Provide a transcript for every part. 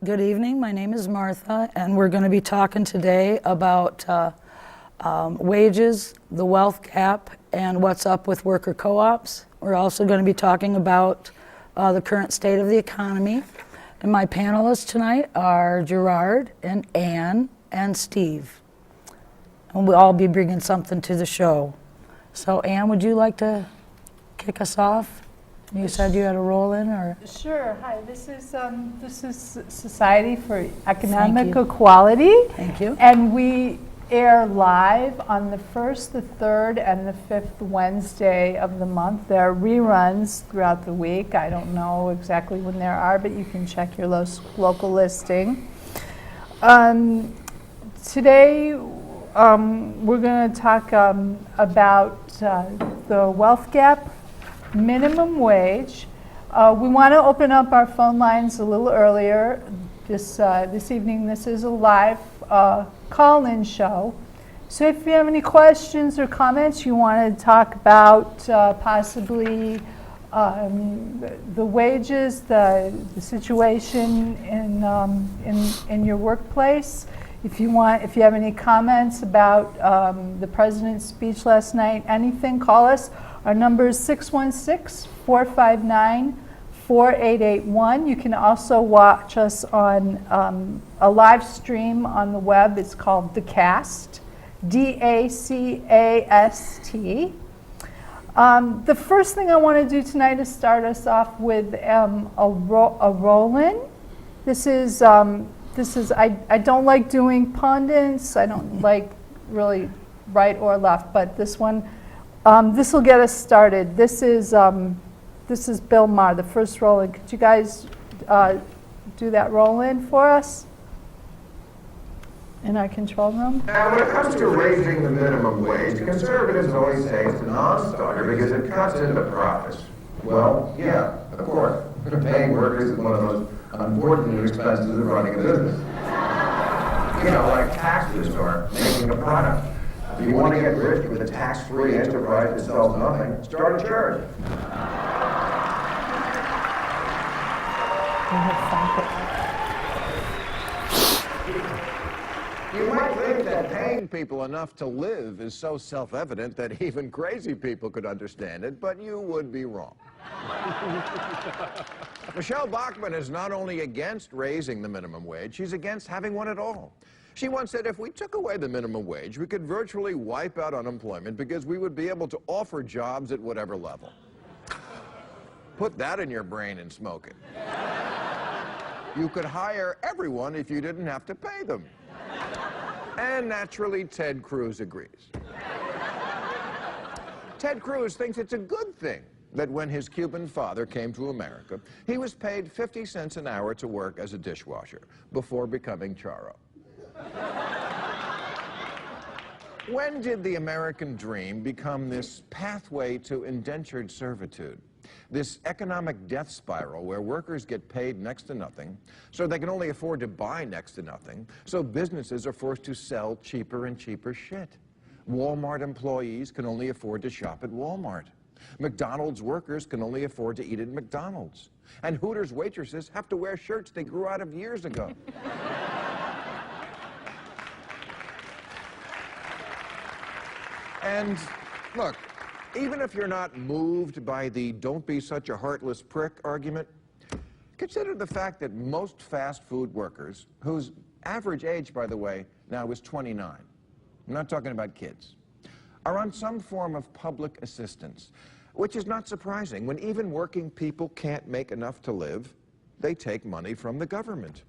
Good evening. My name is Martha, and we're going to be talking today about wages, the wealth gap, and what's up with worker co-ops. We're also going to be talking about the current state of the economy. And my panelists tonight are Gerard and Ann and Steve. And we'll all be bringing something to the show. So Ann, would you like to kick us off? You said you had a role in, or? Sure. Hi. This is Society for Economic Equality. Thank you. And we air live on the 1st, the 3rd, and the 5th Wednesday of the month. There are reruns throughout the week. I don't know exactly when there are, but you can check your local listing. Today, we're going to talk about the wealth gap, minimum wage. We want to open up our phone lines a little earlier this evening. This is a live call-in show. So if you have any questions or comments you want to talk about, possibly the wages, the situation in your workplace. If you have any comments about the president's speech last night, anything, call us. Our number is 616-459-4881. You can also watch us on a live stream on the web. It's called DACAST, D-A-C-A-S-T. The first thing I want to do tonight is start us off with a roll-in. This is I don't like doing pundits. I don't like really right or left, but this one, this will get us started. This is Bill Maher, the first roll-in. Could you guys do that roll-in for us in our control room? Now, when it comes to raising the minimum wage, conservatives always say it's a non-starter because it cuts into profits. Well, yeah, of course. Paying workers is one of the most unfortunate expenses of running a business. You know, like taxes or making a product. If you want to get rich with a tax-free enterprise that sells nothing, start a church. You might think that paying people enough to live is so self-evident that even crazy people could understand it, but you would be wrong. Michelle Bachmann is not only against raising the minimum wage, she's against having one at all. She once said if we took away the minimum wage, we could virtually wipe out unemployment because we would be able to offer jobs at whatever level. Put that in your brain and smoke it. You could hire everyone if you didn't have to pay them. And naturally, Ted Cruz agrees. Ted Cruz thinks it's a good thing that when his Cuban father came to America, he was paid 50 cents an hour to work as a dishwasher before becoming Charo. When did the American dream become this pathway to indentured servitude? This economic death spiral where workers get paid next to nothing, so they can only afford to buy next to nothing, so businesses are forced to sell cheaper and cheaper shit. Walmart employees can only afford to shop at Walmart. McDonald's workers can only afford to eat at McDonald's. And Hooters waitresses have to wear shirts they grew out of years ago. And look, even if you're not moved by the don't be such a heartless prick argument, consider the fact that most fast food workers, whose average age, by the way, now is 29, I'm not talking about kids, are on some form of public assistance, which is not surprising. When even working people can't make enough to live, they take money from the government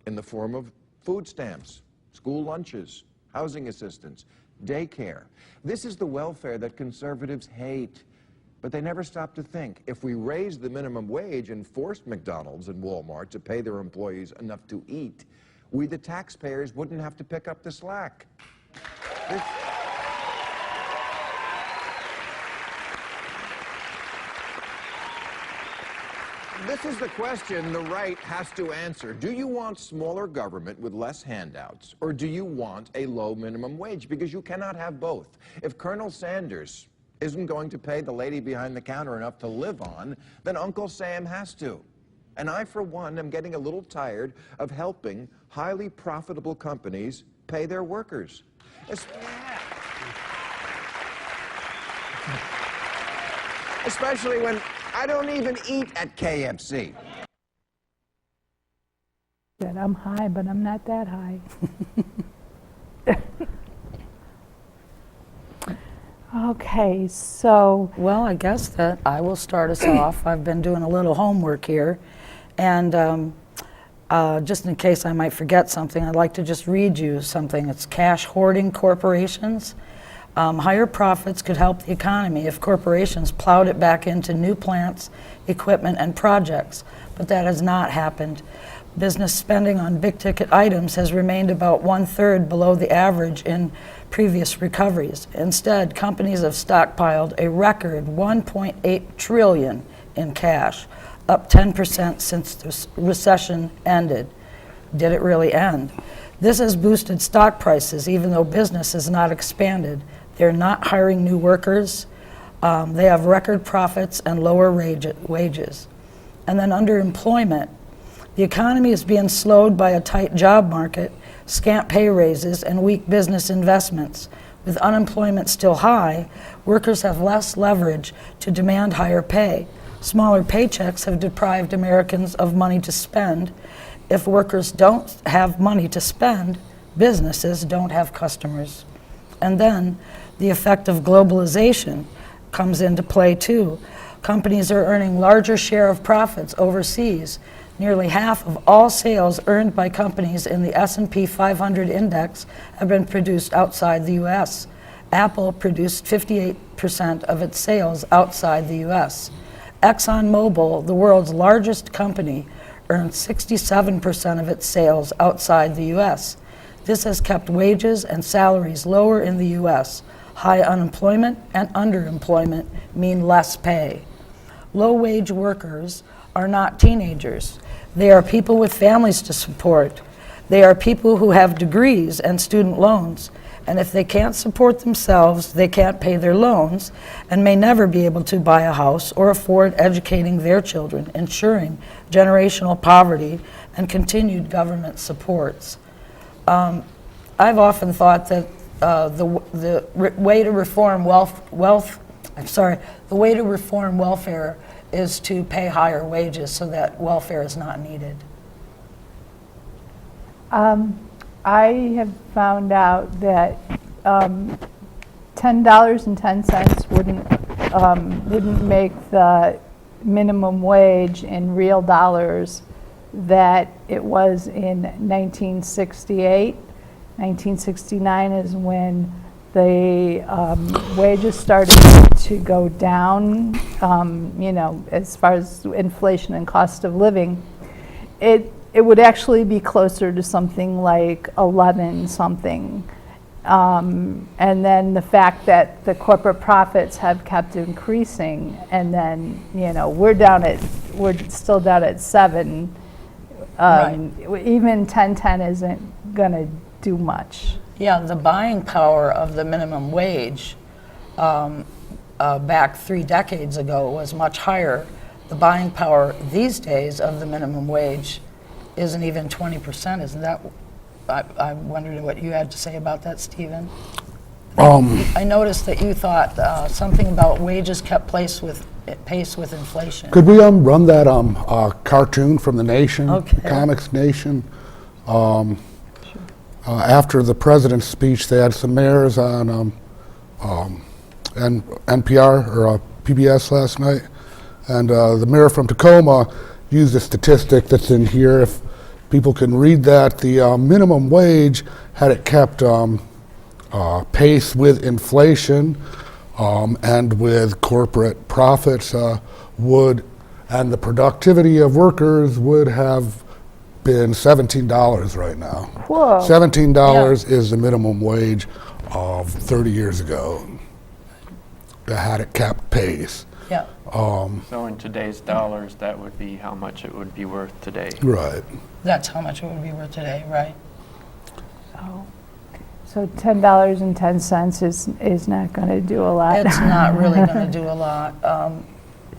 in the form of food stamps, school lunches, housing assistance, daycare. This is the welfare that conservatives hate. But they never stop to think, if we raised the minimum wage and forced McDonald's and Walmart to pay their employees enough to eat, we, the taxpayers, wouldn't have to pick up the slack. This is the question the right has to answer. Do you want smaller government with less handouts, or do you want a low minimum wage? Because you cannot have both. If Colonel Sanders isn't going to pay the lady behind the counter enough to live on, then Uncle Sam has to. And I, for one, am getting a little tired of helping highly profitable companies pay their workers. Especially when I don't even eat at KFC. Good, I'm high, but I'm not that high. Okay, so, Well, I guess that I will start us off. I've been doing a little homework here, and just in case I might forget something, I'd like to just read you something. It's cash hoarding corporations. Higher profits could help the economy if corporations plowed it back into new plants, equipment, and projects, but that has not happened. Business spending on big-ticket items has remained about 1/3 below the average in previous recoveries. Instead, companies have stockpiled a record $1.8 trillion in cash, up 10% since the recession ended. Did it really end? This has boosted stock prices, even though business has not expanded. They're not hiring new workers. They have record profits and lower wages. And then underemployment. The economy is being slowed by a tight job market, scant pay raises, and weak business investments. With unemployment still high, workers have less leverage to demand higher pay. Smaller paychecks have deprived Americans of money to spend. If workers don't have money to spend, businesses don't have customers. And then the effect of globalization comes into play too. Companies are earning larger share of profits overseas. Nearly half of all sales earned by companies in the S&P 500 index have been produced outside the U.S. Apple produced 58% of its sales outside the U.S. ExxonMobil, the world's largest company, earned 67% of its sales outside the U.S. This has kept wages and salaries lower in the U.S. High unemployment and underemployment mean less pay. Low-wage workers are not teenagers. They are people with families to support. They are people who have degrees and student loans. And if they can't support themselves, they can't pay their loans and may never be able to buy a house or afford educating their children, ensuring generational poverty and continued government supports. I've often thought that the way to reform the way to reform welfare is to pay higher wages so that welfare is not needed. I have found out that $10.10 wouldn't make the minimum wage in real dollars that it was in 1968. 1969 is when the wages started to go down, as far as inflation and cost of living. It would actually be closer to something like 11 something. And then the fact that the corporate profits have kept increasing, and then, we're still down at 7. Right. Even 1010 isn't gonna do much. Yeah, the buying power of the minimum wage back 3 decades ago was much higher. The buying power these days of the minimum wage isn't even 20%, isn't that? I wondered what you had to say about that, Stephen. I noticed that you thought something about wages kept pace with inflation. Could we run that cartoon from the Nation, Okay. Comics Nation? After the president's speech, they had some mayors on NPR or PBS last night, and the mayor from Tacoma used a statistic that's in here. If people can read that, the minimum wage, had it kept pace with inflation and with corporate profits, and the productivity of workers would have been $17 right now. Whoa. $17 is the minimum wage of 30 years ago. That had it kept pace. Yeah. So in today's dollars, that would be how much it would be worth today. Right. That's how much it would be worth today, right? So $10.10 is not going to do a lot. It's not really going to do a lot.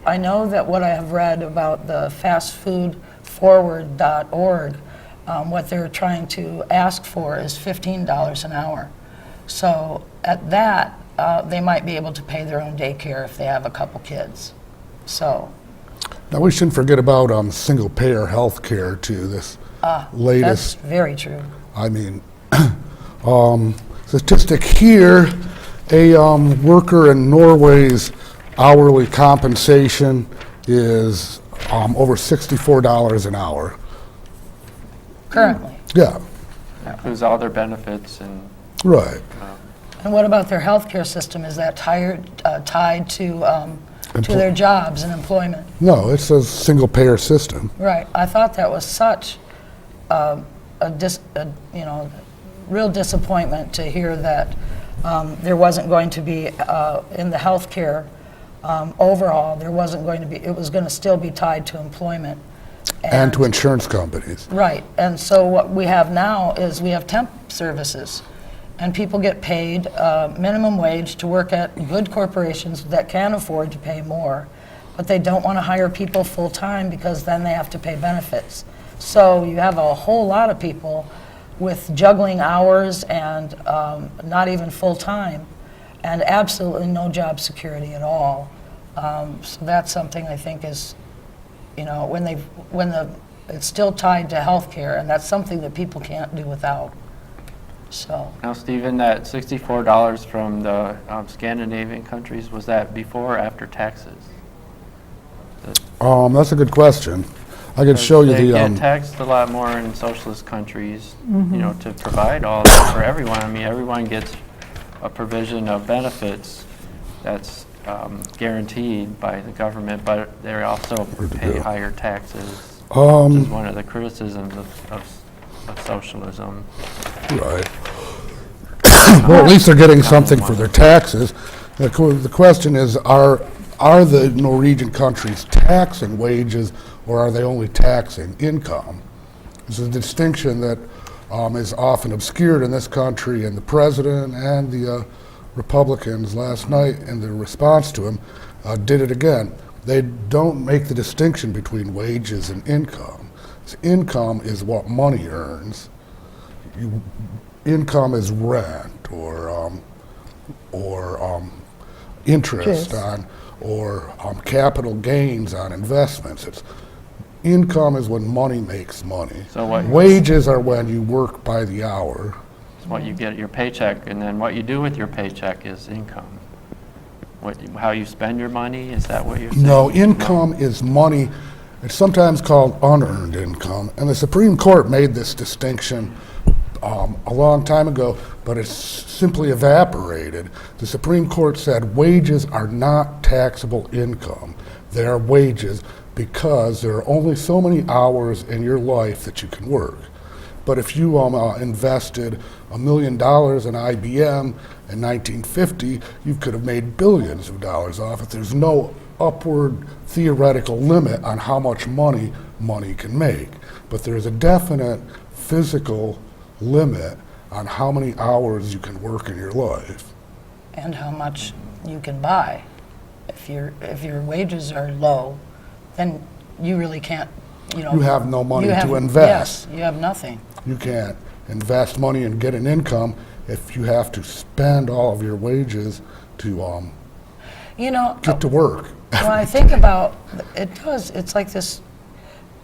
I know that what I have read about the fastfoodforward.org, what they're trying to ask for is $15 an hour. So at that, they might be able to pay their own daycare if they have a couple kids. So Now, we shouldn't forget about single-payer health care, too, this that's latest, very true. I mean, statistic here, a worker in Norway's hourly compensation is over $64 an hour. Currently. Yeah, Includes all their benefits and right. And what about their healthcare system? Is that tied to their jobs and employment? No, it's a single-payer system. Right. I thought that was such real disappointment to hear that there wasn't going to be in the healthcare overall. There wasn't going to be. It was going to still be tied to employment And to insurance companies. Right. And so what we have now is we have temp services, and people get paid minimum wage to work at good corporations that can afford to pay more, but they don't want to hire people full-time because then they have to pay benefits. So you have a whole lot of people with juggling hours and not even full-time, and absolutely no job security at all. So that's something I think is, it's still tied to healthcare, and that's something that people can't do without. So now, Stephen, that $64 from the Scandinavian countries, was that before or after taxes? That's a good question. I could show you They the, get taxed a lot more in socialist countries, to provide all that for everyone. I mean, everyone gets a provision of benefits that's guaranteed by the government, but they also pay higher taxes, which is one of the criticisms of socialism. right. Well, at least they're getting something for their taxes. The question is, are the Norwegian countries taxing wages, or are they only taxing income? This is a distinction that is often obscured in this country, and the president and the Republicans last night, in their response to him, did it again. They don't make the distinction between wages and income. Income is what money earns. Income is rent or interest on, or capital gains on investments. Income is when money makes money. So what- Wages are when you work by the hour. It's what you get at your paycheck, and then what you do with your paycheck is income. How you spend your money, is that what you're saying? No, income is money. It's sometimes called unearned income, and the Supreme Court made this distinction a long time ago, but it's simply evaporated. The Supreme Court said wages are not taxable income. They are wages because there are only so many hours in your life that you can work. But if you invested $1 million in IBM in 1950, you could have made billions of dollars off it. There's no upward theoretical limit on how much money can make. But there's a definite physical limit on how many hours you can work in your life. and how much you can buy. If your wages are low, then you really can't, You have no money you have- to invest. Yes, you have nothing. You can't invest money and get an income if you have to spend all of your wages to get to work. When I think about it's like this,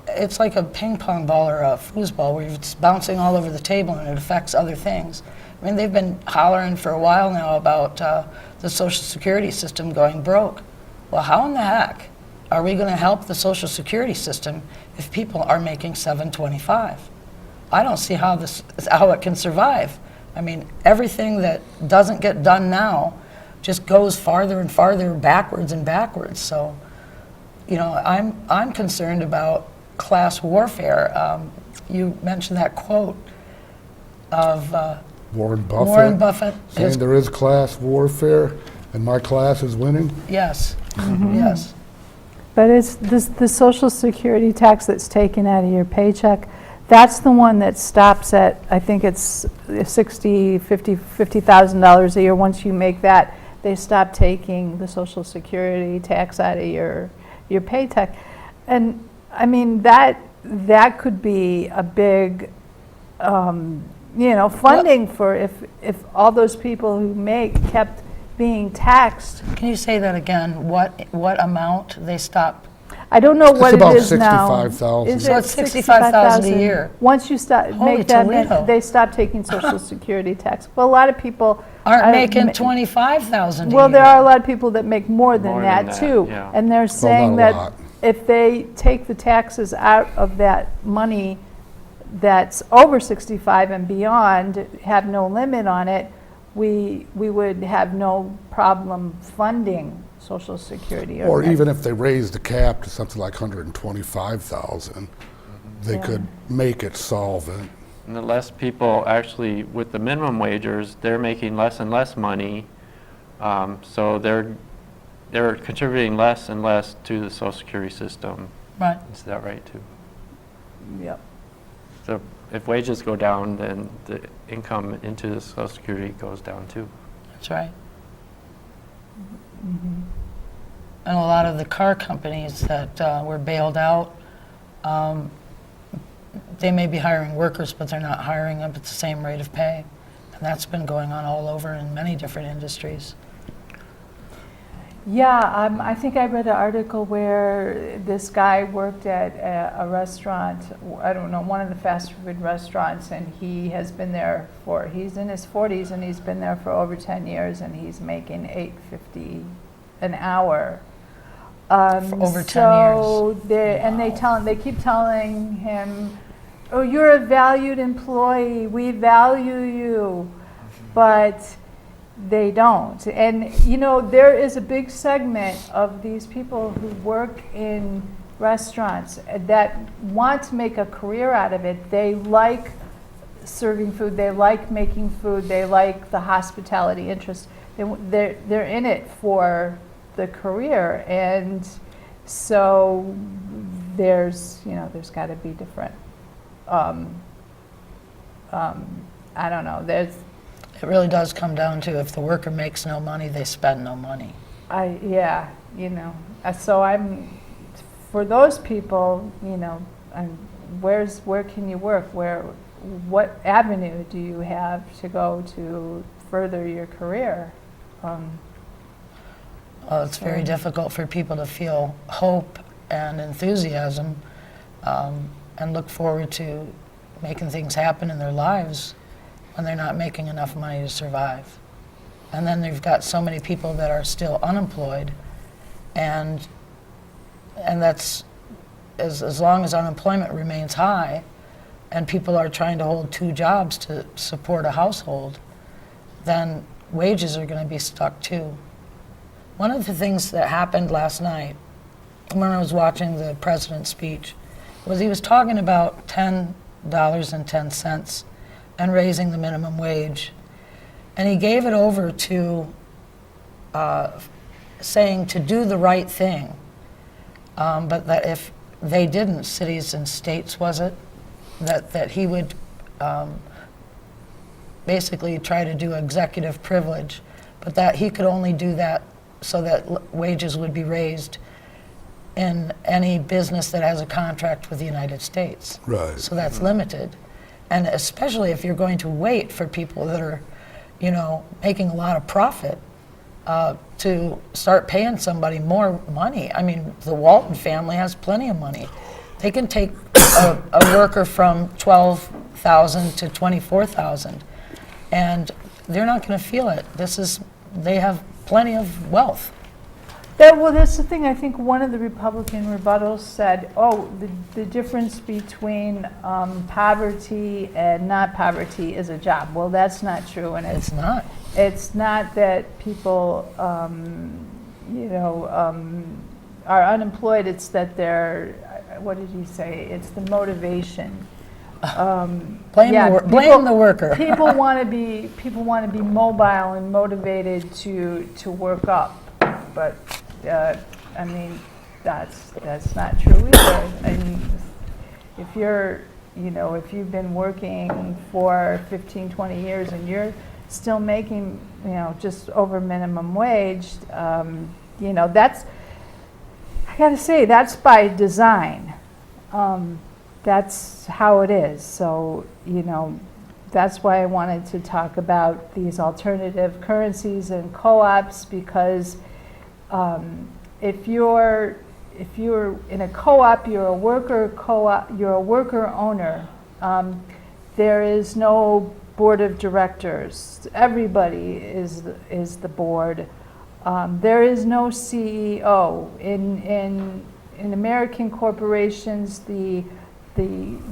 it's like a ping pong ball or a foosball where it's bouncing all over the table and it affects other things. I mean, they've been hollering for a while now about the Social Security system going broke. Well, how in the heck are we going to help the Social Security system if people are making $725? I don't see how it can survive. I mean, everything that doesn't get done now just goes farther and farther backwards and backwards. So, I'm concerned about class warfare. You mentioned that quote of Warren Buffett. Warren Buffett. Saying there is class warfare and my class is winning. Yes, yes. But it's the Social Security tax that's taken out of your paycheck. That's the one that stops at, I think it's $50,000 a year. Once you make that, they stop taking the Social Security tax out of your your pay tax. And I mean, that could be a big, funding for if all those people who kept being taxed. Can you say that again? What amount they stop? I don't know what it about is now. 65,000. Is So it it's 65,000 a year. Once you start Holy make that, Toledo. they stop taking Social Security tax. Well, a lot of people Aren't making 25,000 a year. Well, there are a lot of people that make more than More that than that, too, yeah. and they're saying not a that lot. if they take the taxes out of that money that's over 65 and beyond, have no limit on it, we would have no problem funding Social Security. Or even if they raise the cap to something like 125,000, they Yeah. could make it solvent. And the less people actually, with the minimum wagers, they're making less and less money, so they're contributing less and less to the Social Security system. Right. Is that right, too? Yep. So if wages go down, then the income into the Social Security goes down, too. That's right. And a lot of the car companies that were bailed out, they may be hiring workers, but they're not hiring them at the same rate of pay. And that's been going on all over in many different industries. Yeah, I think I read an article where this guy worked at a restaurant, I don't know, one of the fast food restaurants, and he has been there he's in his 40s and he's been there for over 10 years and he's making $8.50 an hour. For over 10 so and they keep telling him, oh, you're a valued employee, we value you, but they don't. And there is a big segment of these people who work in restaurants that want to make a career out of it. They like serving food, they like making food, they like the hospitality interest. They're in it for the career, and so there's got to be different. I don't know. It really does come down to if the worker makes no money, they spend no money. So I'm for those people. Where can you work? What avenue do you have to go to further your career? Well, it's very difficult for people to feel hope and enthusiasm and look forward to making things happen in their lives when they're not making enough money to survive. And then you've got so many people that are still unemployed, and that's as long as unemployment remains high and people are trying to hold two jobs to support a household, then wages are going to be stuck too. One of the things that happened last night when I was watching the president's speech was he was talking about $10.10 and raising the minimum wage. And he gave it over to saying to do the right thing, but that if they didn't, cities and states, was it, that he would basically try to do executive privilege, but that he could only do that so that wages would be raised in any business that has a contract with the United States. Right. So that's limited. And especially if you're going to wait for people that are, making a lot of profit to start paying somebody more money. I mean, the Walton family has plenty of money. They can take a worker from $12,000 to $24,000, and they're not going to feel it. They have plenty of wealth. That's the thing. I think one of the Republican rebuttals said, the difference between poverty and not poverty is a job. Well, that's not true, and It's not. It's not that people, are unemployed. It's that they're. What did he say? It's the motivation. Blame the worker. People want to be mobile and motivated to work up, but I mean that's not true either. I mean, if you've been working for 15, 20 years and you're still making just over minimum wage, that's. gotta say, that's by design. That's how it is. So, that's why I wanted to talk about these alternative currencies and co-ops, because if you're in a co-op, you're a worker co-op, you're a worker owner. There is no board of directors. Everybody is the board. There is no CEO. In American corporations, the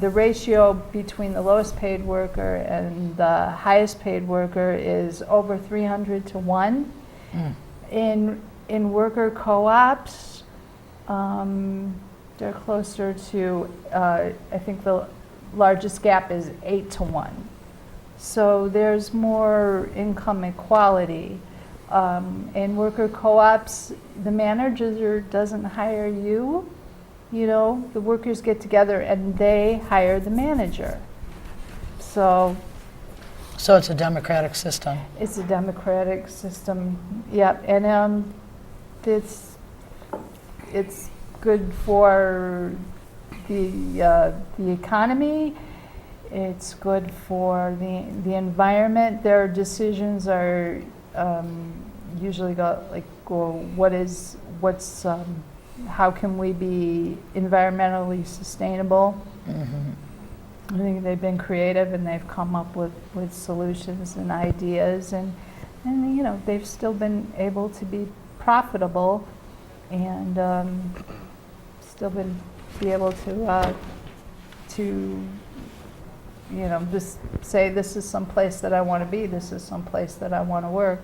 ratio between the lowest paid worker and the highest paid worker is over 300 to 1. In worker co-ops, they're closer to, I think the largest gap is 8 to 1. So there's more income equality. In worker co-ops, the manager doesn't hire you. The workers get together and they hire the manager. So it's a democratic system. it's a democratic system, yep. And it's good for the economy. It's good for the environment. Their decisions are usually how can we be environmentally sustainable? I think they've been creative and they've come up with solutions and ideas, and they've still been able to be profitable and still be able to just say, this is some place that I want to be, this is some place that I want to work.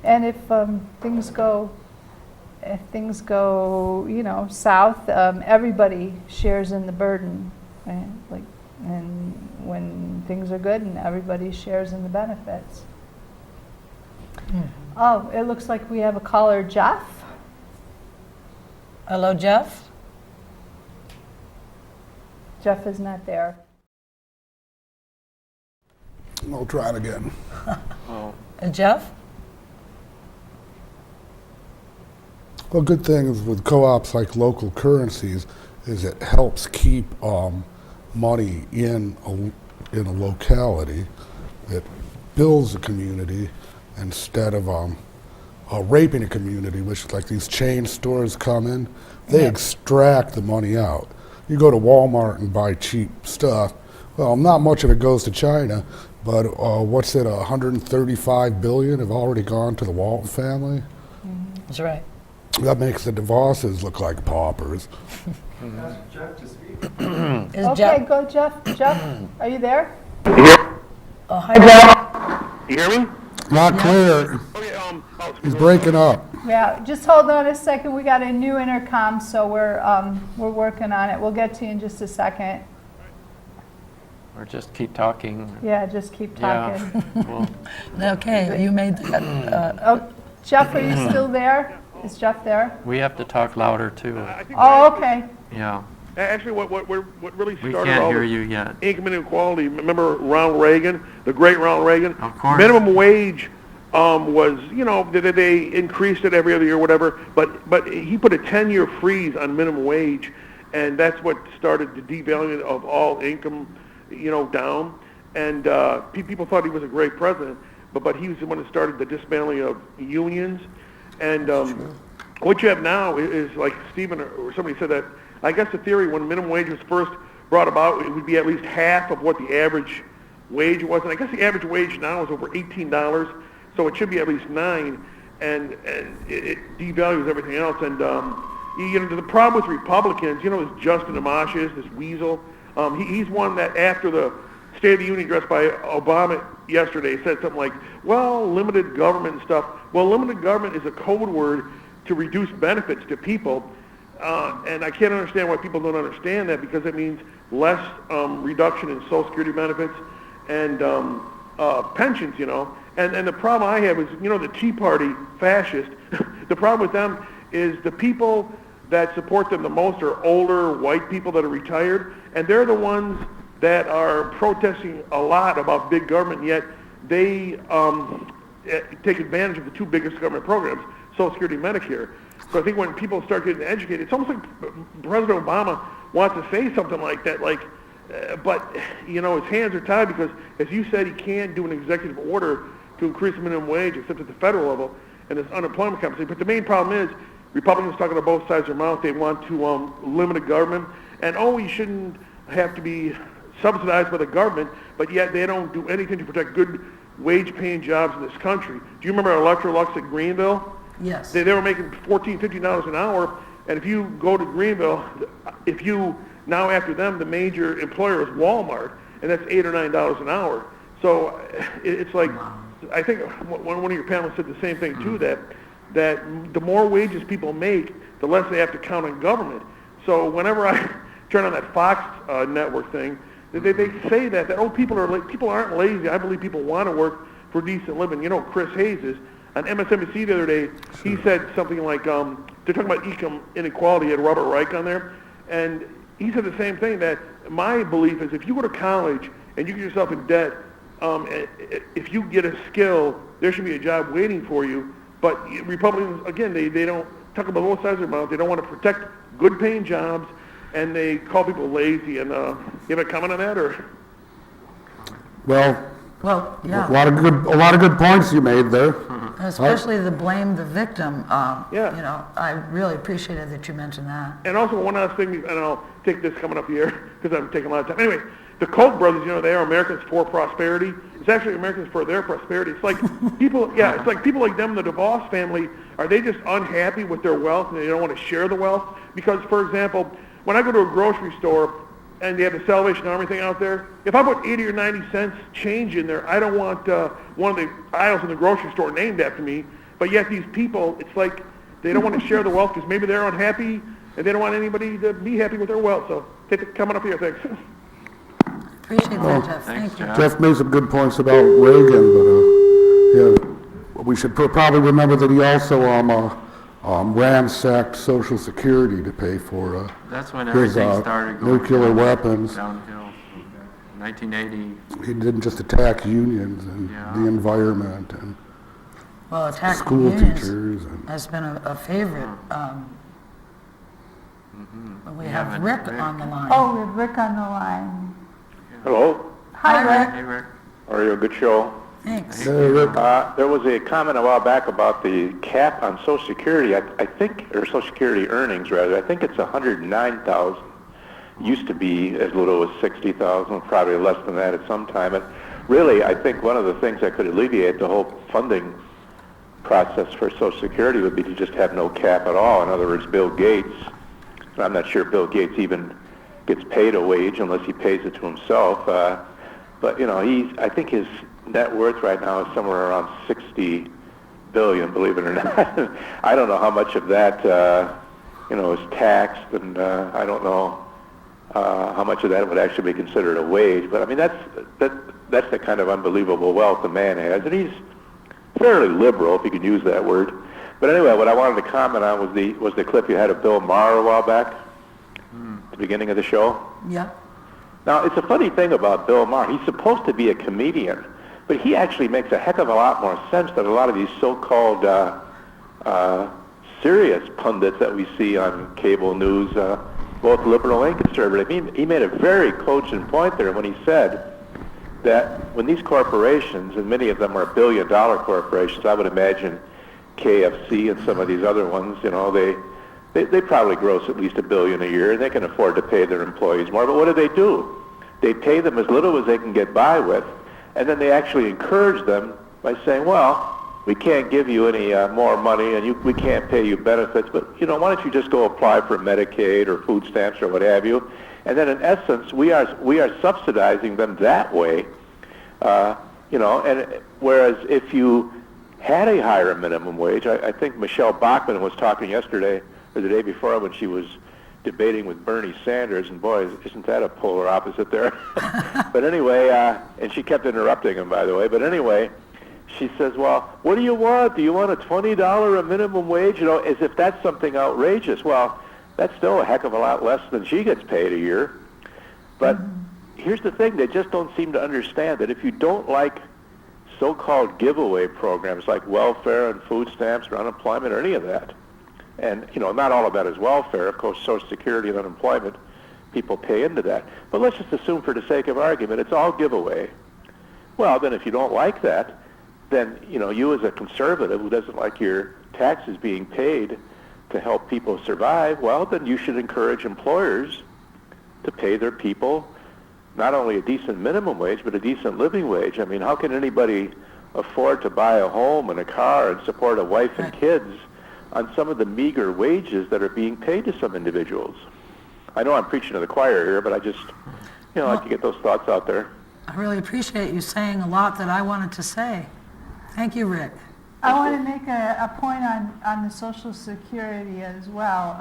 And if things go south, everybody shares in the burden, right? And when things are good, and everybody shares in the benefits. Oh, it looks like we have a caller, Jeff. Hello, Jeff? Jeff is not there. I'll try it again. Jeff? Well, good thing is with co-ops like local currencies is it helps keep money in a locality. It builds a community instead of raping a community, which is like these chain stores come in. They extract the money out. You go to Walmart and buy cheap stuff. Well, not much of it goes to China, but what's it, 135 billion have already gone to the Walton family? That's right. That makes the DeVosses look like paupers. Is Okay, Jeff? go Jeff. Jeff, are you there? Oh, hi, Jeff. You hear me? Not clear. Okay, He's breaking up. Yeah, just hold on a second. We got a new intercom, so we're working on it. We'll get to you in just a second. Or just keep talking. Yeah, just keep talking. Yeah. Well, Okay, you made that. Oh, Jeff, are you still there? Is Jeff there? we have to talk louder too. I think Oh, okay. Yeah. actually what really We started can't all hear this you yet. income inequality, remember Ronald Reagan, the great Ronald Reagan? Of course. Minimum wage was, they increased it every other year, whatever, but he put a 10-year freeze on minimum wage, and that's what started the devaluing of all income, down. And people thought he was a great president, but he was the one that started the dismantling of unions. And what you have now is like Stephen or somebody said that, I guess the theory when minimum wage was first brought about, it would be at least half of what the average wage was. And I guess the average wage now is over $18, so it should be at least $9, and it devalues everything else. And the problem with Republicans, is Justin Amash is this weasel. He's one that after the State of the Union address by Obama yesterday said something like, well, limited government and stuff. Well, limited government is a code word to reduce benefits to people. And I can't understand why people don't understand that, because it means less reduction in Social Security benefits and pensions, And the problem I have is, the Tea Party fascists, the problem with them is the people that support them the most are older white people that are retired, and they're the ones that are protesting a lot about big government, yet they take advantage of the two biggest government programs, Social Security and Medicare. So I think when people start getting educated, it's almost like President Obama wants to say something like that, but his hands are tied because, as you said, he can't do an executive order to increase the minimum wage except at the federal level and this unemployment compensation. But the main problem is Republicans talking to both sides of their mouth. They want to limit the government, and we shouldn't have to be subsidized by the government, but yet they don't do anything to protect good wage-paying jobs in this country. Do you remember Electrolux at Greenville? Yes. They were making $14, $15 an hour, and if you go to Greenville, now after them, the major employer is Walmart, and that's $8 or $9 an hour. So it's like, I think one of your panelists said the same thing too, that the more wages people make, the less they have to count on government. So whenever I turn on that Fox network thing, they say that people aren't lazy. I believe people want to work for decent living. Chris Hayes is on MSNBC the other day. He said something like they're talking about income inequality. He had Robert Reich on there, and he said the same thing, that my belief is if you go to college and you get yourself in debt, if you get a skill, there should be a job waiting for you. But Republicans, again, they don't talk about both sides of their mouth. They don't want to protect good-paying jobs, and they call people lazy. And you have a comment on that, or? Well, yeah. a lot of good points you made there. Especially the blame the victim. Yeah. I really appreciated that you mentioned that. And also one last thing, and I'll take this coming up here because I'm taking a lot of time. Anyway, the Koch brothers, they are Americans for prosperity. It's actually Americans for their prosperity. It's like people, it's like people like them, the DeVos family, are they just unhappy with their wealth and they don't want to share the wealth? Because, for example, when I go to a grocery store and they have the Salvation Army thing out there, if I put 80 or 90 cents change in there, I don't want one of the aisles in the grocery store named after me. But yet these people, it's like they don't want to share the wealth because maybe they're unhappy and they don't want anybody to be happy with their wealth. So take it coming up here, thanks. Appreciate that, Jeff. Thanks, Thank you. Jeff made some good points about Reagan, but we should probably remember that he also ransacked Social Security to pay for That's when his everything started going nuclear weapons. downhill. 1980. He didn't just attack unions and Yeah. the environment and Well, attacking school unions teachers. And has been a favorite. We have Rick on the line. Oh, we have Rick on the line. Hello, Hi, Rick. Hey, Rick. how are you? Good show. Thanks. Rick, There was a comment a while back about the cap on Social Security, I think, or Social Security earnings rather. I think it's 109,000. Used to be as little as 60,000, probably less than that at some time. And really, I think one of the things that could alleviate the whole funding process for Social Security would be to just have no cap at all. In other words, Bill Gates, I'm not sure Bill Gates even gets paid a wage unless he pays it to himself. But I think his net worth right now is somewhere around 60 billion, believe it or not. I don't know how much of that, is taxed, and I don't know how much of that would actually be considered a wage. But I mean, that's the kind of unbelievable wealth the man has, and he's fairly liberal, if you could use that word. But anyway, what I wanted to comment on was the clip you had of Bill Maher a while back, at the beginning of the show. Yep. Now, it's a funny thing about Bill Maher. He's supposed to be a comedian, but he actually makes a heck of a lot more sense than a lot of these so-called serious pundits that we see on cable news, both liberal and conservative. He made a very cogent point there when he said that when these corporations, and many of them are billion-dollar corporations, I would imagine KFC and some of these other ones, they probably gross at least $1 billion a year, and they can afford to pay their employees more. But what do? They pay them as little as they can get by with, and then they actually encourage them by saying, well, we can't give you any more money, and we can't pay you benefits, but why don't you just go apply for Medicaid or food stamps or what have you? And then in essence, we are subsidizing them that way, and whereas if you had a higher minimum wage, I think Michelle Bachmann was talking yesterday or the day before when she was debating with Bernie Sanders, and boy, isn't that a polar opposite there? But anyway, and she kept interrupting him, by the way, but anyway, she says, well, what do you want? Do you want a $20 a minimum wage? As if that's something outrageous. Well, that's still a heck of a lot less than she gets paid a year. But here's the thing, they just don't seem to understand that if you don't like so-called giveaway programs like welfare and food stamps or unemployment or any of that. And, not all of that is welfare. Of course, Social Security and unemployment, people pay into that. But let's just assume for the sake of argument, it's all giveaway. Well, then if you don't like that, then, you as a conservative who doesn't like your taxes being paid to help people survive, well, then you should encourage employers to pay their people not only a decent minimum wage, but a decent living wage. I mean, how can anybody afford to buy a home and a car and support a wife and kids on some of the meager wages that are being paid to some individuals? I know I'm preaching to the choir here, but I just, like to get those thoughts out there. I really appreciate you saying a lot that I wanted to say. Thank you, Rick. I want to make a point on the Social Security as well.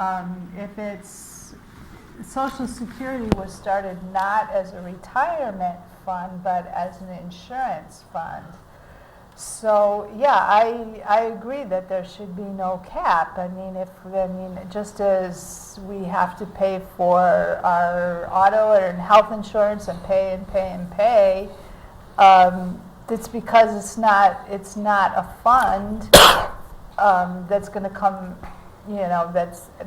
Social Security was started not as a retirement fund, but as an insurance fund. So, yeah, I agree that there should be no cap. I mean, just as we have to pay for our auto and health insurance and pay and pay and pay, it's because it's not a fund that's going to come,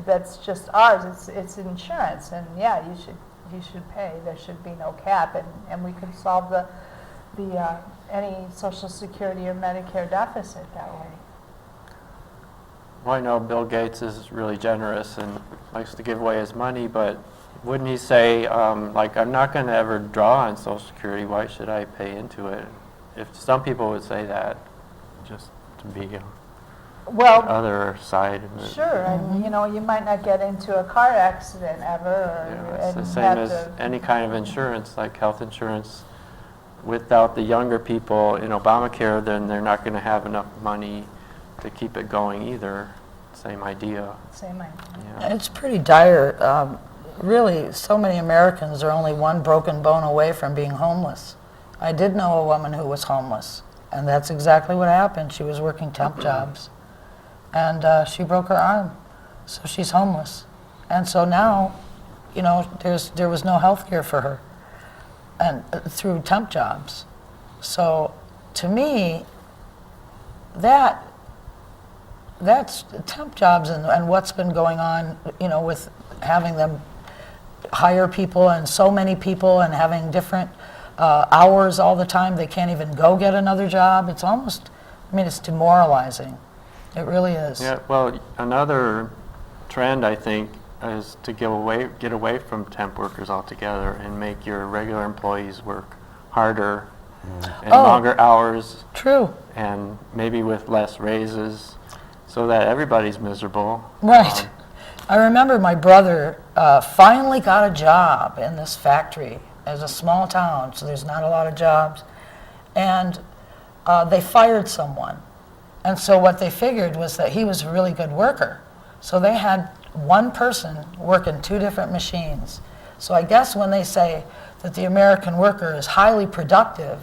that's just ours. It's insurance, and yeah, you should pay. There should be no cap, and we could solve the any Social Security or Medicare deficit that way. Well, I know Bill Gates is really generous and likes to give away his money, but wouldn't he say, I'm not going to ever draw on Social Security, why should I pay into it? If some people would say that, just to be the other side of it. Sure, and you might not get into a car accident ever. It's the same as any kind of insurance, like health insurance. Without the younger people in Obamacare, then they're not going to have enough money to keep it going either. Same idea. Same idea. Yeah. It's pretty dire. Really, so many Americans are only one broken bone away from being homeless. I did know a woman who was homeless, and that's exactly what happened. She was working temp jobs, and she broke her arm, so she's homeless. And so now, there was no health care for her, and through temp jobs. So, to me, that's temp jobs and what's been going on, with having them hire people and so many people and having different hours all the time. They can't even go get another job. It's almost, it's demoralizing. It really is. Yeah, well, another trend, I think, is to get away from temp workers altogether and make your regular employees work harder and longer hours. True. And maybe with less raises, so that everybody's miserable. Right. I remember my brother finally got a job in this factory. It's a small town, so there's not a lot of jobs. And they fired someone. And so what they figured was that he was a really good worker. So they had one person working two different machines. So I guess when they say that the American worker is highly productive,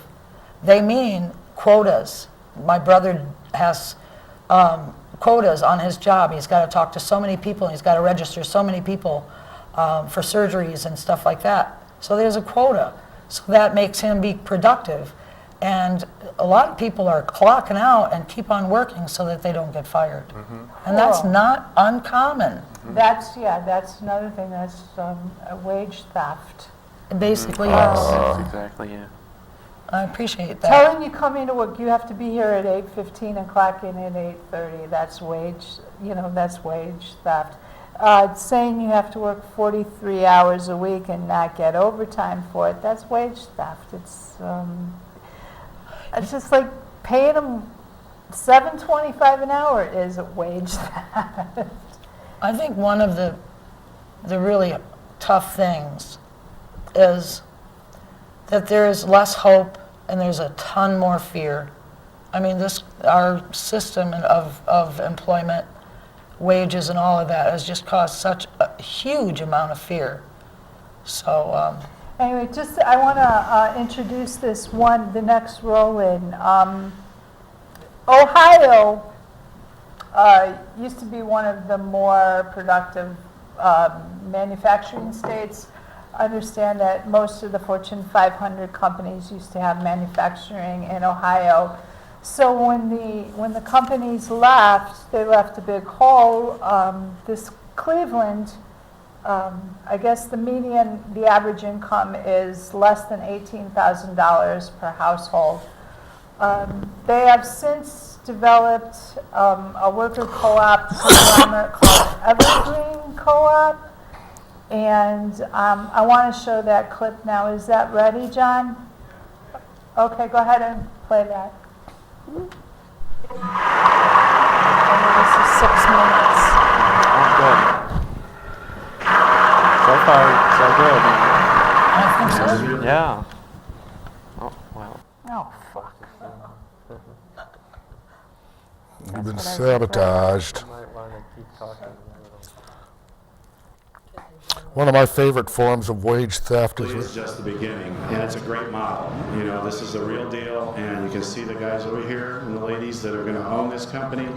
they mean quotas. My brother has quotas on his job. He's got to talk to so many people, and he's got to register so many people for surgeries and stuff like that. So there's a quota. So that makes him be productive. And a lot of people are clocking out and keep on working so that they don't get fired. Mm-hmm. And that's not uncommon. Mm-hmm. That's another thing. That's a wage theft. Basically, yes. That's exactly, yeah. I appreciate that. Telling you come into work, you have to be here at 8:15 and clock in at 8:30. That's wage theft. Saying you have to work 43 hours a week and not get overtime for it, that's wage theft. It's just like paying them $7.25 an hour is a wage theft. I think one of the really tough things is that there is less hope and there's a ton more fear. Our system of employment, wages and all of that has just caused such a huge amount of fear. So anyway, I want to introduce the next roll-in. Ohio used to be one of the more productive manufacturing states. Understand that most of the Fortune 500 companies used to have manufacturing in Ohio. So when the companies left, they left a big hole. This Cleveland, I guess the median, the average income is less than $18,000 per household. They have since developed a worker co-op conglomerate called Evergreen Co-op. And I want to show that clip now. Is that ready, John? Okay, go ahead and play that. And this is 6 minutes. Oh, good. So far, so good. Yeah. Oh, well. Oh, fuck. You've been sabotaged. Might want to keep talking. One of my favorite forms of wage theft It's is just the beginning, and it's a great model. You know, this is the real deal, and you can see the guys over here and the ladies that are going to own this company,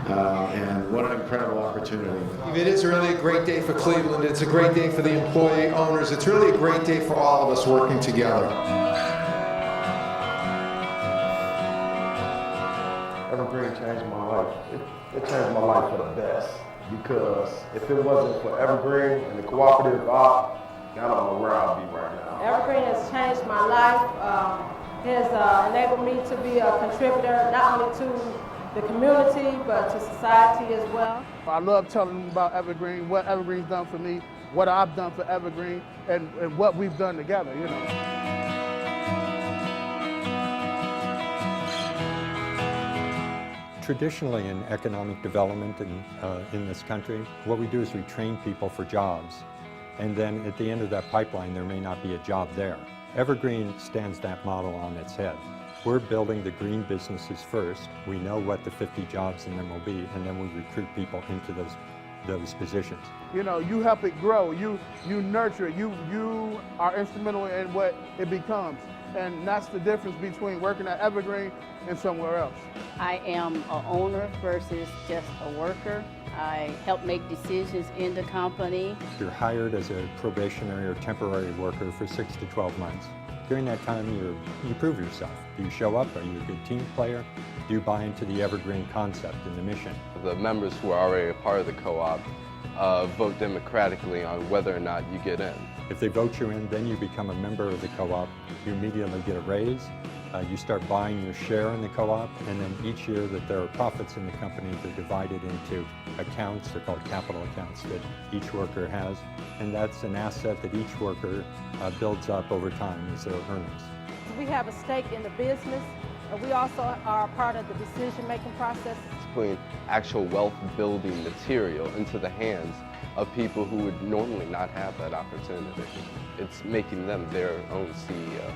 and what an incredible opportunity. It is really a great day for Cleveland. It's a great day for the employee owners. It's really a great day for all of us working together. Evergreen changed my life. It changed my life for the best, because if it wasn't for Evergreen and the cooperative op, I don't know where I'll be right now. Evergreen has changed my life. Has enabled me to be a contributor not only to the community but to society as well. I love telling them about Evergreen, what Evergreen's done for me, what I've done for Evergreen, and what we've done together, you know. Traditionally, in economic development in this country, what we do is we train people for jobs. And then at the end of that pipeline, there may not be a job there. Evergreen stands that model on its head. We're building the green businesses first. We know what the 50 jobs in them will be, and then we recruit people into those positions. You know, you help it grow, you nurture it, you are instrumental in what it becomes. And that's the difference between working at Evergreen and somewhere else. I am an owner versus just a worker. I help make decisions in the company. You're hired as a probationary or temporary worker for 6 to 12 months. During that time, you prove yourself. Do you show up? Are you a good team player? Do you buy into the Evergreen concept and the mission? The members who are already a part of the co-op vote democratically on whether or not you get in. If they vote you in, then you become a member of the co-op. You immediately get a raise. You start buying your share in the co-op, and then each year that there are profits in the company, they're divided into accounts. They're called capital accounts that each worker has, and that's an asset that each worker builds up over time as their earnings. We have a stake in the business, and we also are a part of the decision-making process. It's putting actual wealth-building material into the hands of people who would normally not have that opportunity. It's making them their own CEO.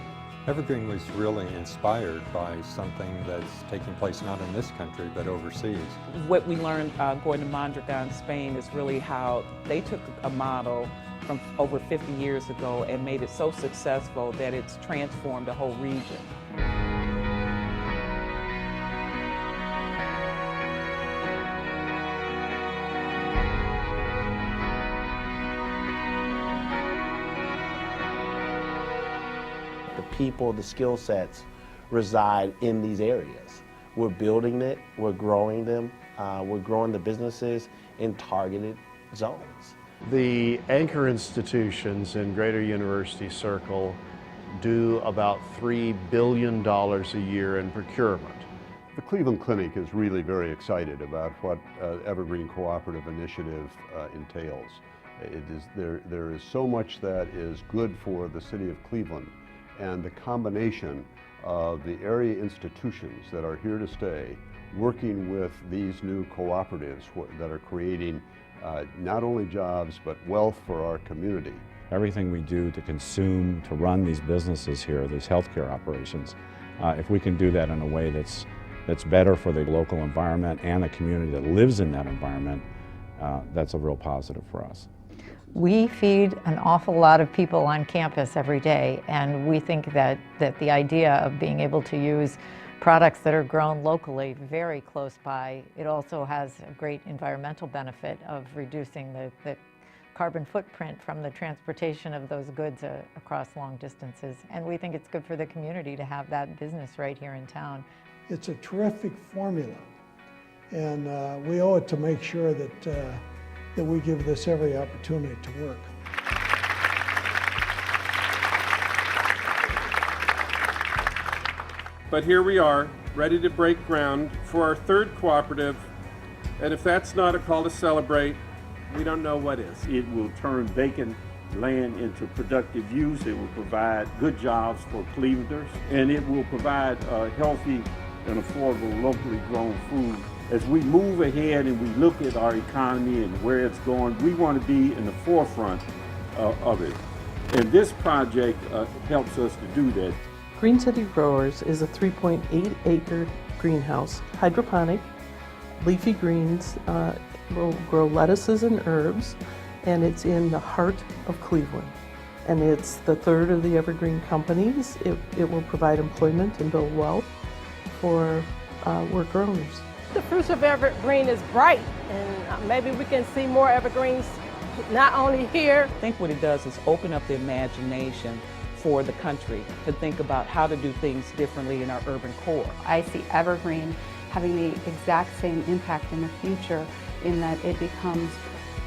Evergreen was really inspired by something that's taking place not in this country but overseas. What we learned going to Mondragon, Spain, is really how they took a model from over 50 years ago and made it so successful that it's transformed the whole region. People, the skill sets reside in these areas. We're building it, we're growing them, we're growing the businesses in targeted zones. The anchor institutions in Greater University Circle do about $3 billion a year in procurement. The Cleveland Clinic is really very excited about what Evergreen Cooperative Initiative entails. There is so much that is good for the city of Cleveland, and the combination of the area institutions that are here to stay, working with these new cooperatives that are creating not only jobs but wealth for our community. Everything we do to consume, to run these businesses here, these healthcare operations, if we can do that in a way that's better for the local environment and the community that lives in that environment, that's a real positive for us. We feed an awful lot of people on campus every day, and we think that the idea of being able to use products that are grown locally very close by, it also has a great environmental benefit of reducing the carbon footprint from the transportation of those goods across long distances. And we think it's good for the community to have that business right here in town. It's a terrific formula, and we owe it to make sure that, that we give this every opportunity to work. But here we are, ready to break ground for our third cooperative, and if that's not a call to celebrate, we don't know what is. It will turn vacant land into productive use. It will provide good jobs for Clevelanders, and it will provide healthy and affordable locally grown food. As we move ahead and we look at our economy and where it's going, we want to be in the forefront of it. And this project helps us to do that. Green City Growers is a 3.8 acre greenhouse, hydroponic, leafy greens, will grow lettuces and herbs, and it's in the heart of Cleveland. And it's the third of the evergreen companies. It will provide employment and build wealth for worker owners. The future of evergreen is bright, and maybe we can see more evergreens not only here. I think what it does is open up the imagination for the country to think about how to do things differently in our urban core. I see evergreen having the exact same impact in the future in that it becomes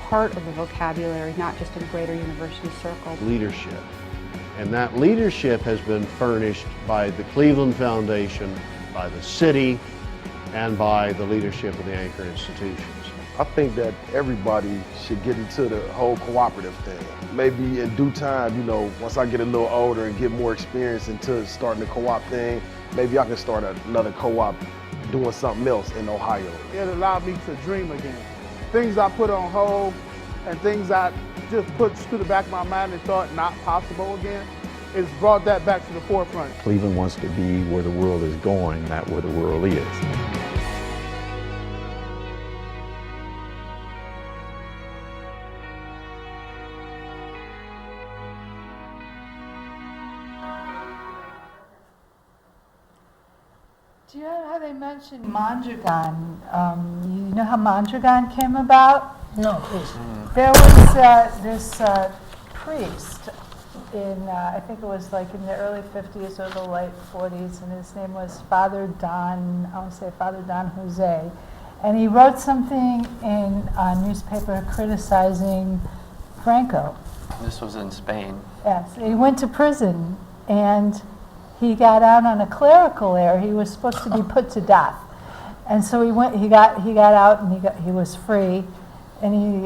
part of the vocabulary, not just in greater university circle. Leadership. And that leadership has been furnished by the Cleveland Foundation, by the city, and by the leadership of the anchor institutions. I think that everybody should get into the whole cooperative thing. Maybe in due time, you know, once I get a little older and get more experience into starting the co-op thing, maybe I can start another co-op doing something else in Ohio. It allowed me to dream again. Things I put on hold and things I just put to the back of my mind and thought not possible again, it's brought that back to the forefront. Cleveland wants to be where the world is going, not where the world is. Do you know how they mentioned Mondragon? You know how Mondragon came about? No, please. There was this priest in, I think it was like in the early 50s or the late 40s, and his name was Father Don, I want to say Father Don Jose. And he wrote something in a newspaper criticizing Franco. This was in Spain. Yes, he went to prison, and he got out on a clerical error. He was supposed to be put to death, and so he got out, and he was free, and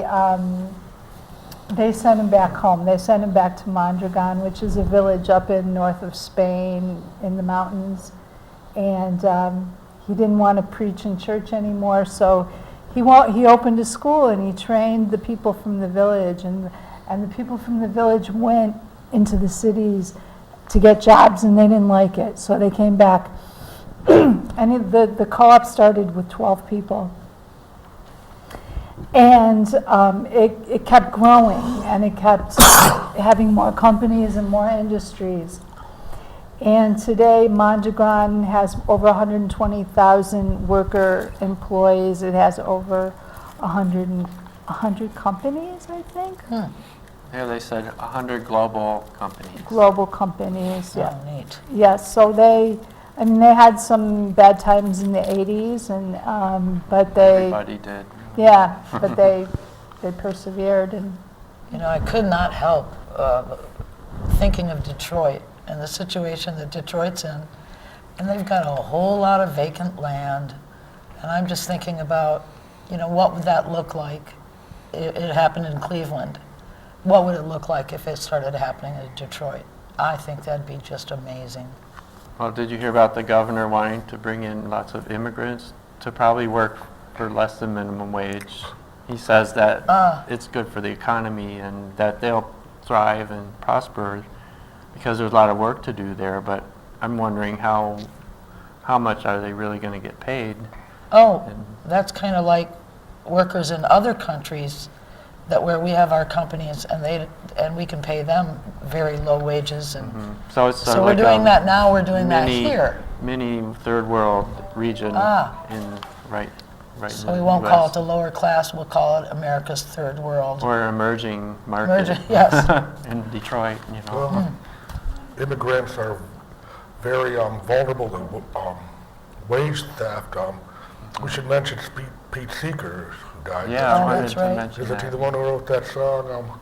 they sent him back home. They sent him back to Mondragon, which is a village up in north of Spain in the mountains, and he didn't want to preach in church anymore, so he opened a school, and he trained the people from the village, and the people from the village went into the cities to get jobs, and they didn't like it, so they came back. And the co-op started with 12 people. And it kept growing, and it kept having more companies and more industries. And today, Mondragon has over 120,000 worker employees. It has over 100 companies, I think. Yeah, they said 100 global companies. Global companies, yeah. Oh, neat. Yes, so they had some bad times in the 80s, and but they. Everybody did. Yeah, but they persevered, and. You know, I could not help thinking of Detroit and the situation that Detroit's in, and they've got a whole lot of vacant land, and I'm just thinking about, you know, what would that look like? It happened in Cleveland. What would it look like if it started happening in Detroit? I think that'd be just amazing. Well, did you hear about the governor wanting to bring in lots of immigrants to probably work for less than minimum wage? He says that it's good for the economy and that they'll thrive and prosper because there's a lot of work to do there, but I'm wondering how much are they really going to get paid? Oh, that's kind of like workers in other countries that where we have our companies and we can pay them very low wages, and so it's so like we're doing that now. We're doing that here. Mini third world region in right. So we won't call it the lower class. We'll call it America's third world or emerging market. Yes. In Detroit, you know. Immigrants are very vulnerable to wage theft, we should mention Pete Seeger, who died. Yeah, I wanted to mention Isn't he that. the one who wrote that song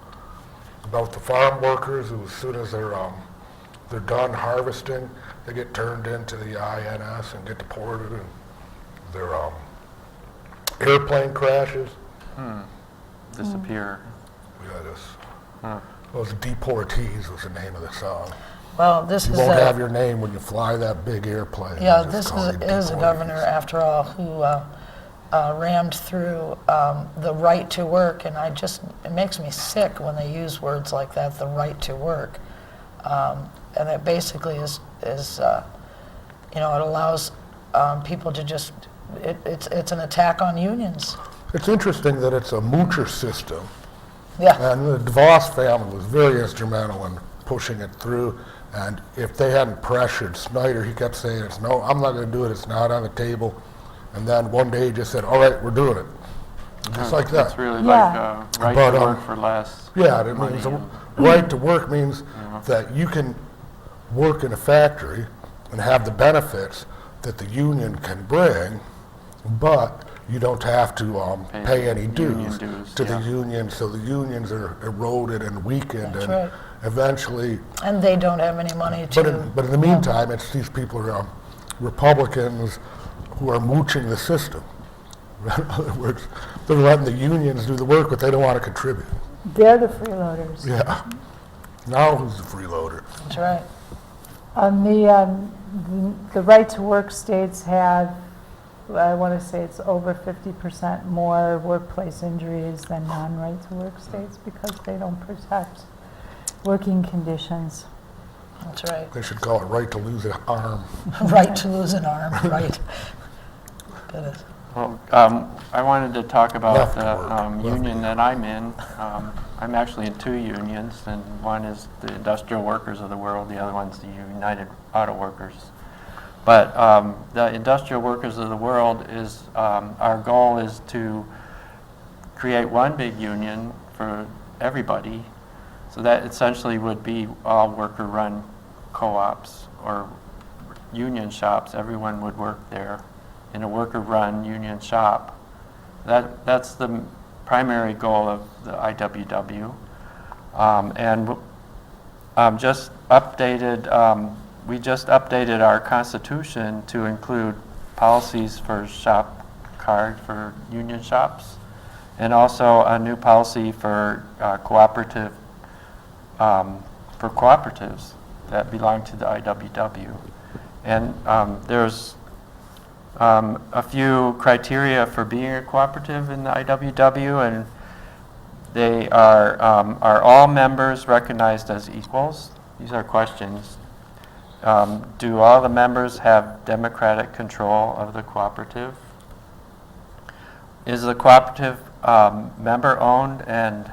about the farm workers who, as soon as they're done harvesting, they get turned into the INS and get deported, and their airplane crashes. Disappear. Yeah, those deportees was the name of the song. Well, this You is won't a- have your name when you fly that big airplane. Yeah, Just this call it is a deportees. governor, after all, who rammed through the right to work, and it makes me sick when they use words like that, the right to work. And it basically is it allows people to just, it's an attack on unions. It's interesting that it's a moocher system. Yeah. And the DeVos family was very instrumental in pushing it through. And if they hadn't pressured Snyder, he kept saying, no, I'm not going to do it. It's not on the table. And then one day he just said, all right, we're doing it. Just like that. It's really like right to work for less. Yeah, it means right to work means that you can work in a factory and have the benefits that the union can bring, but you don't have to pay any dues to the union, so the unions are eroded and weakened. That's and right. eventually. And they don't have any money to. But in the meantime, it's these people who are Republicans who are mooching the system. In other words, they're letting the unions do the work, but they don't want to contribute. They're the freeloaders. Yeah. Now who's the freeloader? That's right. The right to work states have, I want to say it's over 50% more workplace injuries than non-right to work states because they don't protect working conditions. That's right. They should call it right to lose an arm. Right to lose an arm, right. Goodness. Well, I wanted to talk about the union that I'm in. I'm actually in two unions, and one is the Industrial Workers of the World, the other one's the United Auto Workers. But the Industrial Workers of the World is, our goal is to create one big union for everybody. So that essentially would be all worker-run co-ops or union shops. Everyone would work there in a worker-run union shop. That's the primary goal of the IWW. Just updated, we just updated our constitution to include policies for shop card for union shops, and also a new policy for cooperatives that belong to the IWW. And there's a few criteria for being a cooperative in the IWW, and they are all members recognized as equals? These are questions. Do all the members have democratic control of the cooperative? Is the cooperative member-owned and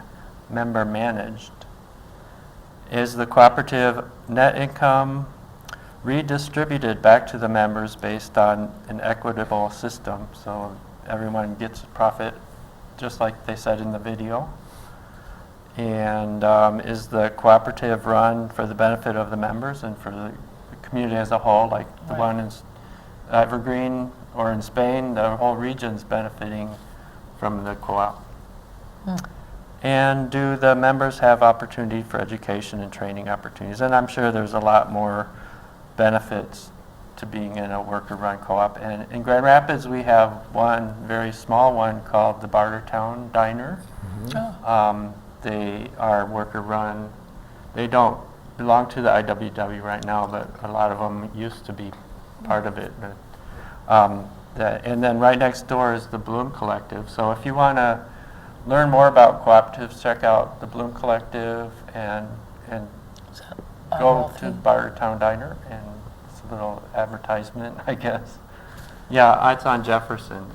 member-managed? Is the cooperative net income redistributed back to the members based on an equitable system, so everyone gets profit, just like they said in the video? And is the cooperative run for the benefit of the members and for the community as a whole, like the one in Evergreen or in Spain? The whole region's benefiting from the co-op. And do the members have opportunity for education and training opportunities? And I'm sure there's a lot more benefits to being in a worker-run co-op. And in Grand Rapids, we have one very small one called the Bartertown Diner. They are worker-run. They don't belong to the IWW right now, but a lot of them used to be part of it. And then right next door is the Bloom Collective. So if you want to learn more about cooperatives, check out the Bloom Collective and go to Bartertown Diner, and it's a little advertisement, I guess. Yeah, it's on Jefferson.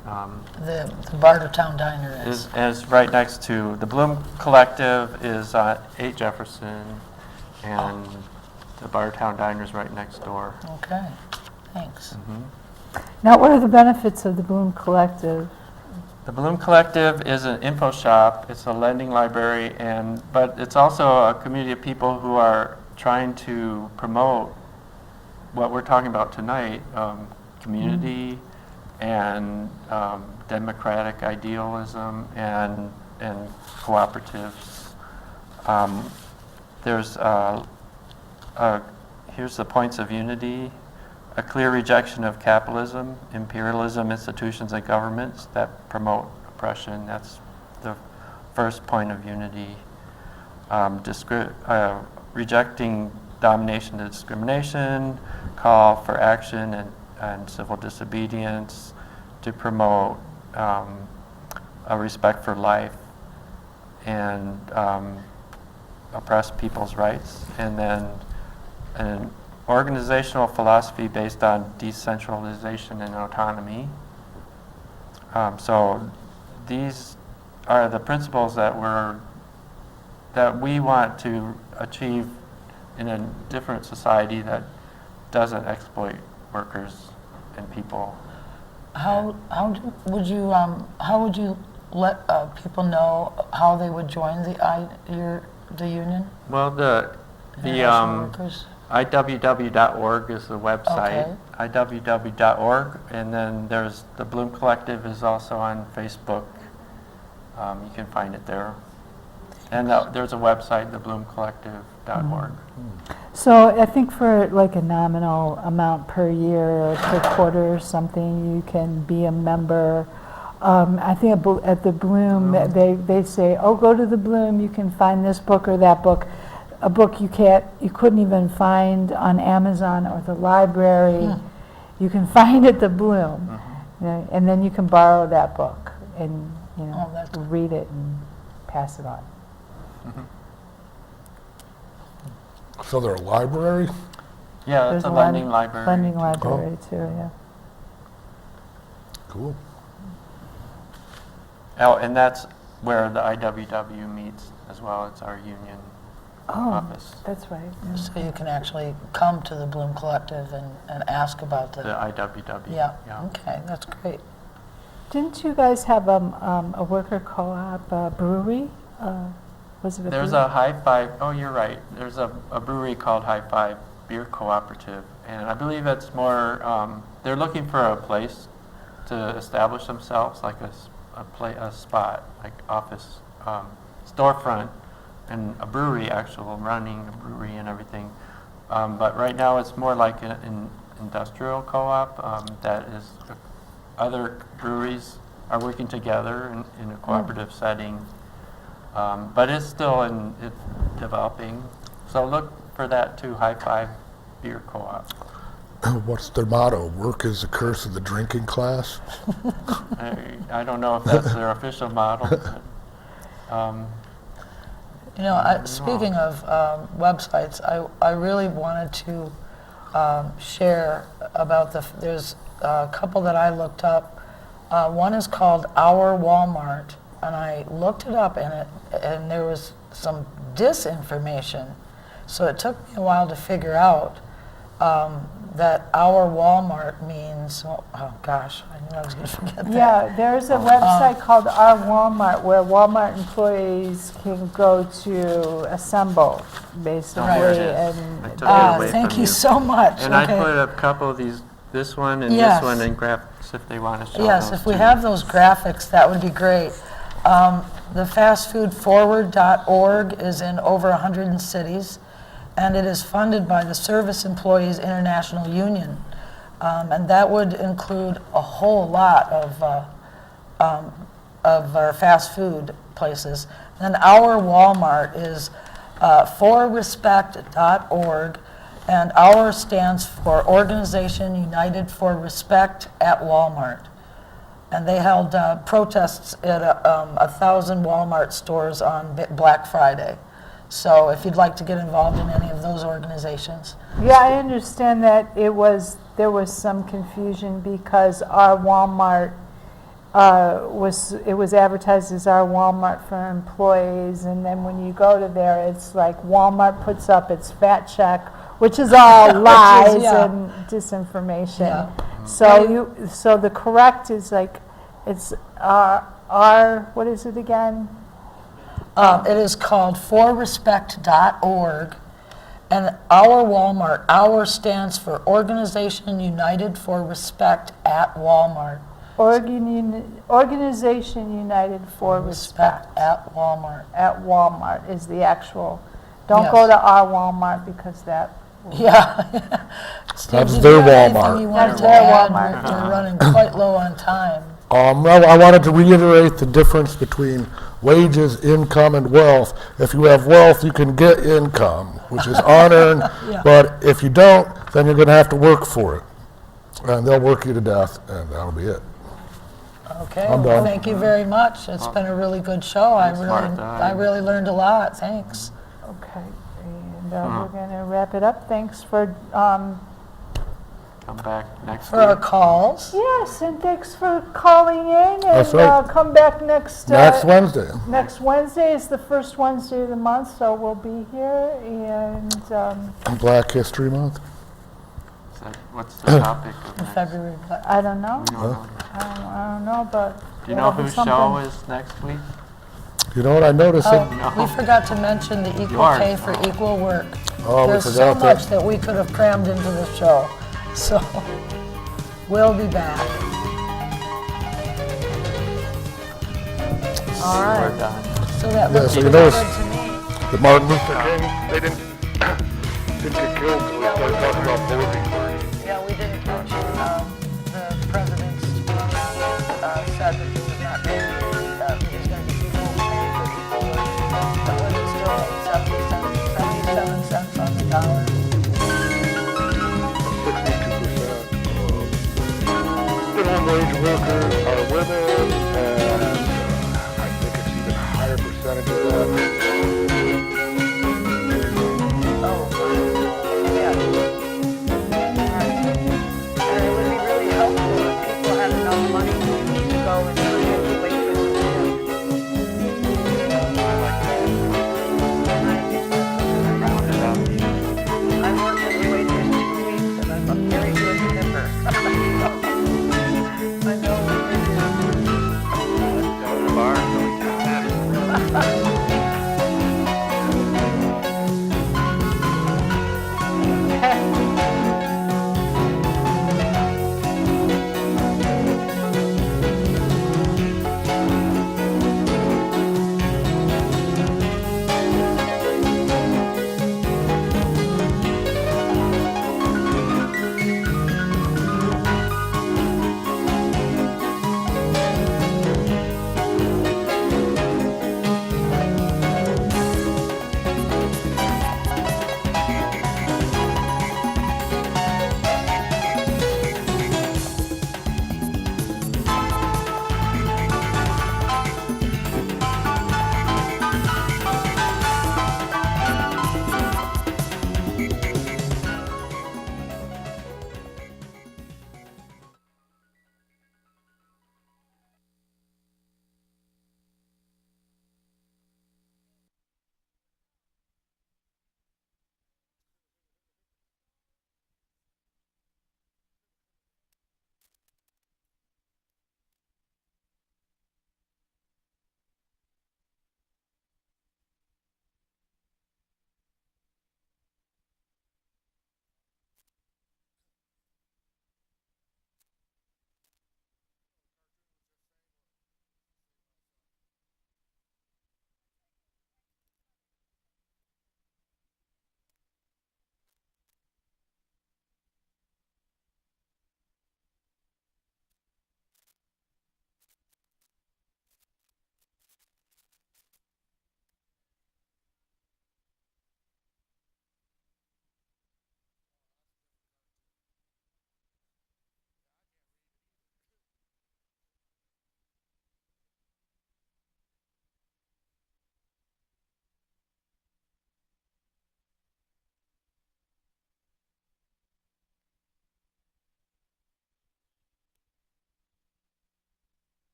The Bartertown Diner is right next to the Bloom Collective is 8 Jefferson, and the Bartertown Diner is right next door. Okay, thanks. Now, what are the benefits of the Bloom Collective? The Bloom Collective is an info shop. It's a lending library, but it's also a community of people who are trying to promote what we're talking about tonight, community and democratic idealism and cooperatives. Here's the points of unity: a clear rejection of capitalism, imperialism, institutions, and governments that promote oppression. That's the first point of unity. Rejecting domination and discrimination, call for action and civil disobedience to promote a respect for life and oppress people's rights. And then an organizational philosophy based on decentralization and autonomy. So these are the principles that we want to achieve in a different society that doesn't exploit workers and people. How would you let people know how they would join the union? Well, the workers? IWW.org is the website. Okay. IWW.org, and then there's the Bloom Collective is also on Facebook. You can find it there. And there's a website, thebloomcollective.org. So I think for like a nominal amount per year or per quarter or something, you can be a member. I think at the Bloom, they say, oh, go to the Bloom, you can find this book or that book. A book you couldn't even find on Amazon or the library. You can find at the Bloom, and then you can borrow that book and read it and pass it on. So they're a library? Yeah, it's a lending library. Lending library too, yeah. Cool. Oh, and that's where the IWW meets as well. It's our union office. That's right. Yeah. So you can actually come to the Bloom Collective and ask about The IWW. Yeah. Okay, that's great. Didn't you guys have a worker co-op brewery? Was it a There's brewery? a High Five. Oh, you're right. There's a brewery called High Five Beer Cooperative, and I believe it's more. They're looking for a place to establish themselves, like a spot, like office, storefront, and a brewery, running a brewery and everything. But right now it's more like an industrial co-op that is other breweries are working together in a cooperative setting. But it's still it's developing. So look for that too, High Five Beer Co-op. What's their motto? Work is the curse of the drinking class? I don't know if that's their official motto. But, speaking of websites, I really wanted to share about there's a couple that I looked up. One is called Our Walmart, and I looked it up and there was some disinformation. So it took me a while to figure out that Our Walmart means, oh gosh, I knew I was going to forget that. Yeah, there's a website called Our Walmart where Walmart employees can go to assemble, basically. Thank you so much. And I put a couple of these, this one and this one in graphics if they want to show Yes, those if we too. have those graphics, that would be great. The fastfoodforward.org is in over 100 cities, and it is funded by the Service Employees International Union. And that would include a whole lot of our fast food places. And Our Walmart is forrespect.org, and Our stands for Organization United for Respect at Walmart. And they held protests at 1,000 Walmart stores on Black Friday. So if you'd like to get involved in any of those organizations. Yeah, I understand that there was some confusion because Our Walmart was advertised as Our Walmart for employees, and then when you go to there, it's like Walmart puts up its fat check, which is all lies and disinformation. Yeah. So the correct is like it's our what is it again? It is called forrespect.org, And our Walmart, our stands for Organization United for Respect at Walmart. Organization United for Respect. At Walmart. At Walmart is the actual, don't Yes. go to our Walmart because that. Yeah. Steve, That's did their you have anything Walmart. you wanted That's to their add? Walmart. We're running quite low on time. Well, I wanted to reiterate the difference between wages, income, and wealth. If you have wealth, you can get income, which is unearned, Yeah. but if you don't, then you're going to have to work for it. And they'll work you to death, and that'll be it. Okay, I'm well, done. thank you very much. It's been a really good show. I Thanks, Martha. really learned a lot. Thanks. Okay, and we're going to wrap it up. Thanks for, Come back next For our week. calls. yes, and thanks for calling in. That's And right. come back next Wednesday. Next Wednesday is the first Wednesday of the month, so we'll be here. And Black History Month. What's the topic of next? February. I don't know. We don't know. I don't know, but Do you know it'll be whose show something. is next week? You know what I noticed? Oh, we forgot to mention the equal Yours. pay for equal work. Oh, we There's so forgot much that. that we could have crammed into the show. So we'll be back. All We're right. done. So that Yeah, looks so you good notice to me. that Martin Luther King, they didn't get killed until we started talking about voting. Yeah, we didn't mention the president's said that he was not going to be he's going to be equal pay for equal work. But when it's still at 77 cents on the dollar. 62% minimum wage workers are women, and I think it's even higher percentage of that